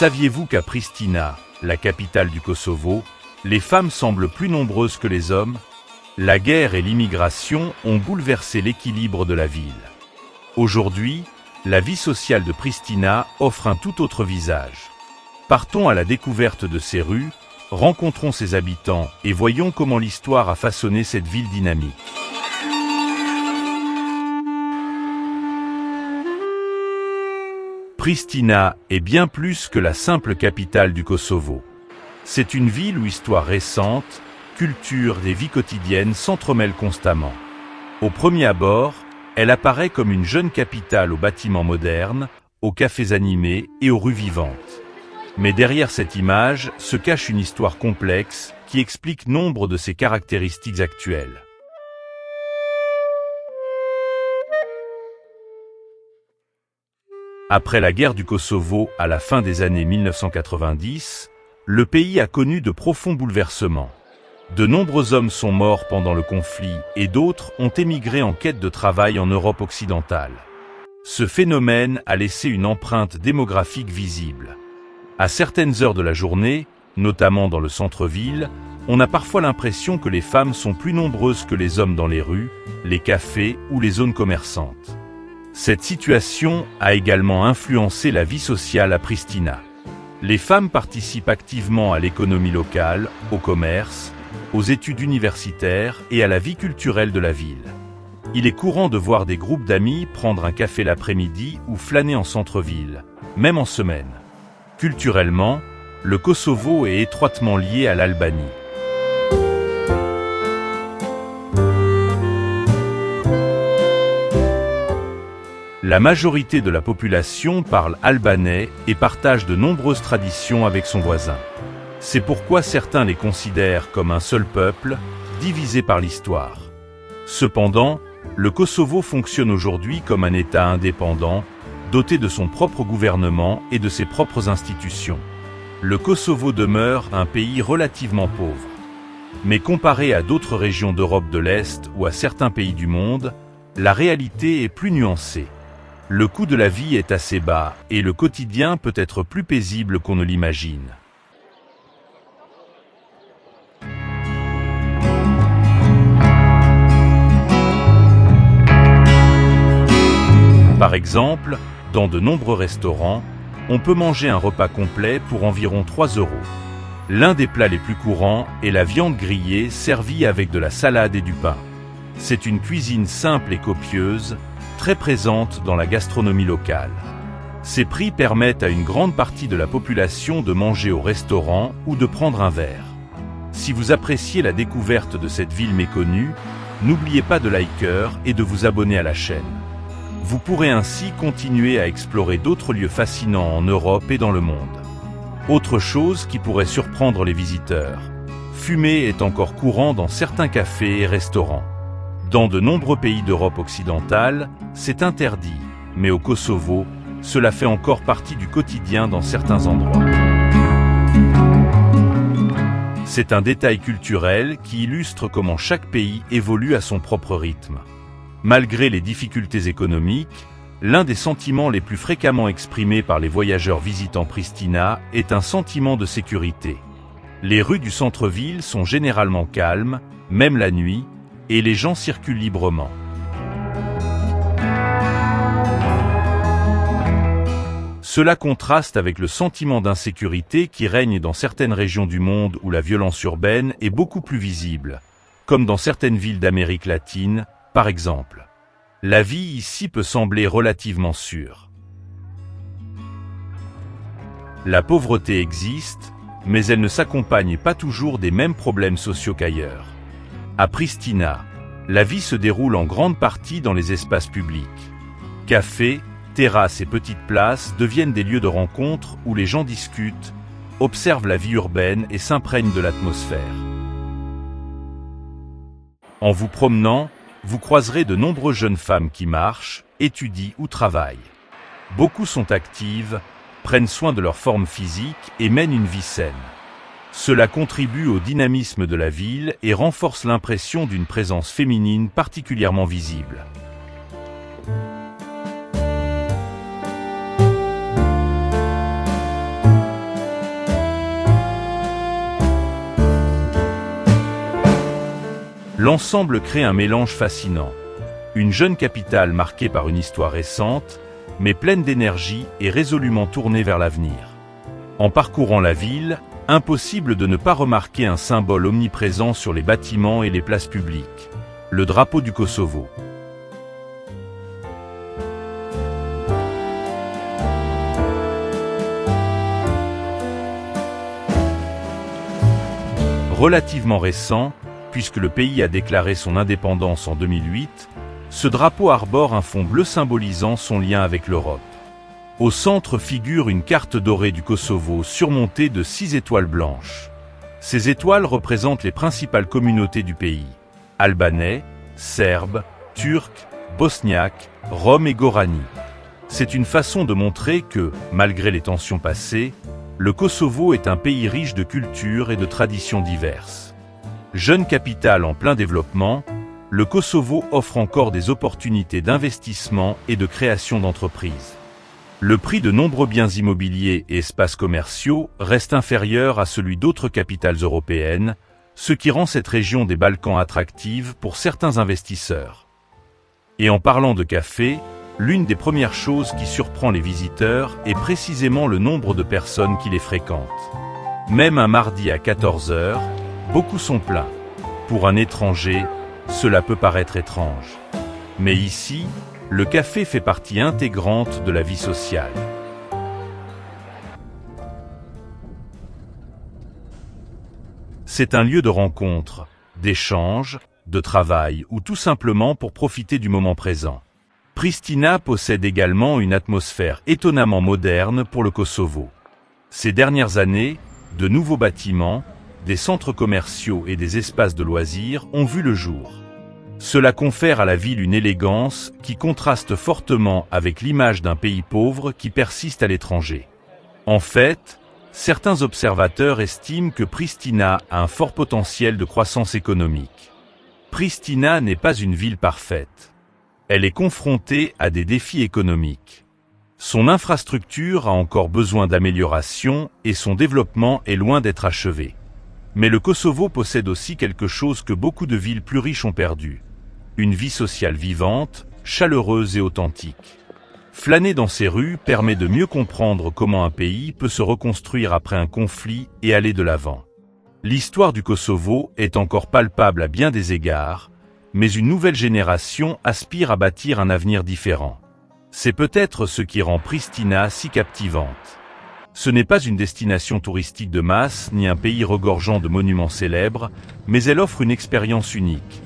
Saviez-vous qu'à Pristina, la capitale du Kosovo, les femmes semblent plus nombreuses que les hommes? La guerre et l'immigration ont bouleversé l'équilibre de la ville. Aujourd'hui, la vie sociale de Pristina offre un tout autre visage. Partons à la découverte de ses rues, rencontrons ses habitants et voyons comment l'histoire a façonné cette ville dynamique. Pristina est bien plus que la simple capitale du Kosovo. C'est une ville où histoire récente, culture et vie quotidienne s'entremêlent constamment. Au premier abord, elle apparaît comme une jeune capitale aux bâtiments modernes, aux cafés animés et aux rues vivantes. Mais derrière cette image se cache une histoire complexe qui explique nombre de ses caractéristiques actuelles. Après la guerre du Kosovo à la fin des années 1990, le pays a connu de profonds bouleversements. De nombreux hommes sont morts pendant le conflit et d'autres ont émigré en quête de travail en Europe occidentale. Ce phénomène a laissé une empreinte démographique visible. À certaines heures de la journée, notamment dans le centre-ville, on a parfois l'impression que les femmes sont plus nombreuses que les hommes dans les rues, les cafés ou les zones commerçantes. Cette situation a également influencé la vie sociale à Pristina. Les femmes participent activement à l'économie locale, au commerce, aux études universitaires et à la vie culturelle de la ville. Il est courant de voir des groupes d'amis prendre un café l'après-midi ou flâner en centre-ville, même en semaine. Culturellement, le Kosovo est étroitement lié à l'Albanie. La majorité de la population parle albanais et partage de nombreuses traditions avec son voisin. C'est pourquoi certains les considèrent comme un seul peuple, divisé par l'histoire. Cependant, le Kosovo fonctionne aujourd'hui comme un État indépendant, doté de son propre gouvernement et de ses propres institutions. Le Kosovo demeure un pays relativement pauvre. Mais comparé à d'autres régions d'Europe de l'Est ou à certains pays du monde, la réalité est plus nuancée. Le coût de la vie est assez bas et le quotidien peut être plus paisible qu'on ne l'imagine. Par exemple, dans de nombreux restaurants, on peut manger un repas complet pour environ 3 €. L'un des plats les plus courants est la viande grillée servie avec de la salade et du pain. C'est une cuisine simple et copieuse, très présente dans la gastronomie locale. Ces prix permettent à une grande partie de la population de manger au restaurant ou de prendre un verre. Si vous appréciez la découverte de cette ville méconnue, n'oubliez pas de liker et de vous abonner à la chaîne. Vous pourrez ainsi continuer à explorer d'autres lieux fascinants en Europe et dans le monde. Autre chose qui pourrait surprendre les visiteurs, fumer est encore courant dans certains cafés et restaurants. Dans de nombreux pays d'Europe occidentale, c'est interdit, mais au Kosovo, cela fait encore partie du quotidien dans certains endroits. C'est un détail culturel qui illustre comment chaque pays évolue à son propre rythme. Malgré les difficultés économiques, l'un des sentiments les plus fréquemment exprimés par les voyageurs visitant Pristina est un sentiment de sécurité. Les rues du centre-ville sont généralement calmes, même la nuit, et les gens circulent librement. Cela contraste avec le sentiment d'insécurité qui règne dans certaines régions du monde où la violence urbaine est beaucoup plus visible, comme dans certaines villes d'Amérique latine, par exemple. La vie ici peut sembler relativement sûre. La pauvreté existe, mais elle ne s'accompagne pas toujours des mêmes problèmes sociaux qu'ailleurs. À Pristina, la vie se déroule en grande partie dans les espaces publics. Cafés, terrasses et petites places deviennent des lieux de rencontre où les gens discutent, observent la vie urbaine et s'imprègnent de l'atmosphère. En vous promenant, vous croiserez de nombreuses jeunes femmes qui marchent, étudient ou travaillent. Beaucoup sont actives, prennent soin de leur forme physique et mènent une vie saine. Cela contribue au dynamisme de la ville et renforce l'impression d'une présence féminine particulièrement visible. L'ensemble crée un mélange fascinant. Une jeune capitale marquée par une histoire récente, mais pleine d'énergie et résolument tournée vers l'avenir. En parcourant la ville, impossible de ne pas remarquer un symbole omniprésent sur les bâtiments et les places publiques. Le drapeau du Kosovo. Relativement récent, puisque le pays a déclaré son indépendance en 2008, ce drapeau arbore un fond bleu symbolisant son lien avec l'Europe. Au centre figure une carte dorée du Kosovo surmontée de 6 étoiles blanches. Ces étoiles représentent les principales communautés du pays: Albanais, Serbes, Turcs, Bosniaques, Roms et Gorani. C'est une façon de montrer que, malgré les tensions passées, le Kosovo est un pays riche de cultures et de traditions diverses. Jeune capitale en plein développement, le Kosovo offre encore des opportunités d'investissement et de création d'entreprises. Le prix de nombreux biens immobiliers et espaces commerciaux reste inférieur à celui d'autres capitales européennes, ce qui rend cette région des Balkans attractive pour certains investisseurs. Et en parlant de café, l'une des premières choses qui surprend les visiteurs est précisément le nombre de personnes qui les fréquentent. Même un mardi à 14 h, beaucoup sont pleins. Pour un étranger, cela peut paraître étrange. Mais ici, le café fait partie intégrante de la vie sociale. C'est un lieu de rencontre, d'échange, de travail ou tout simplement pour profiter du moment présent. Pristina possède également une atmosphère étonnamment moderne pour le Kosovo. Ces dernières années, de nouveaux bâtiments, des centres commerciaux et des espaces de loisirs ont vu le jour. Cela confère à la ville une élégance qui contraste fortement avec l'image d'un pays pauvre qui persiste à l'étranger. En fait, certains observateurs estiment que Pristina a un fort potentiel de croissance économique. Pristina n'est pas une ville parfaite. Elle est confrontée à des défis économiques. Son infrastructure a encore besoin d'amélioration et son développement est loin d'être achevé. Mais le Kosovo possède aussi quelque chose que beaucoup de villes plus riches ont perdu: une vie sociale vivante, chaleureuse et authentique. Flâner dans ces rues permet de mieux comprendre comment un pays peut se reconstruire après un conflit et aller de l'avant. L'histoire du Kosovo est encore palpable à bien des égards, mais une nouvelle génération aspire à bâtir un avenir différent. C'est peut-être ce qui rend Pristina si captivante. Ce n'est pas une destination touristique de masse ni un pays regorgeant de monuments célèbres, mais elle offre une expérience unique.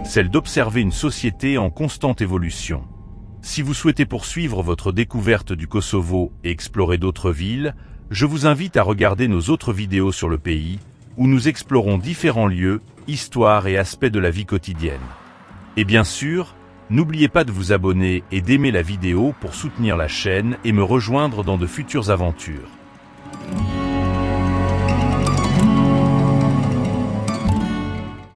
Celle d'observer une société en constante évolution. Si vous souhaitez poursuivre votre découverte du Kosovo et explorer d'autres villes, je vous invite à regarder nos autres vidéos sur le pays, où nous explorons différents lieux, histoires et aspects de la vie quotidienne. Et bien sûr, n'oubliez pas de vous abonner et d'aimer la vidéo pour soutenir la chaîne et me rejoindre dans de futures aventures.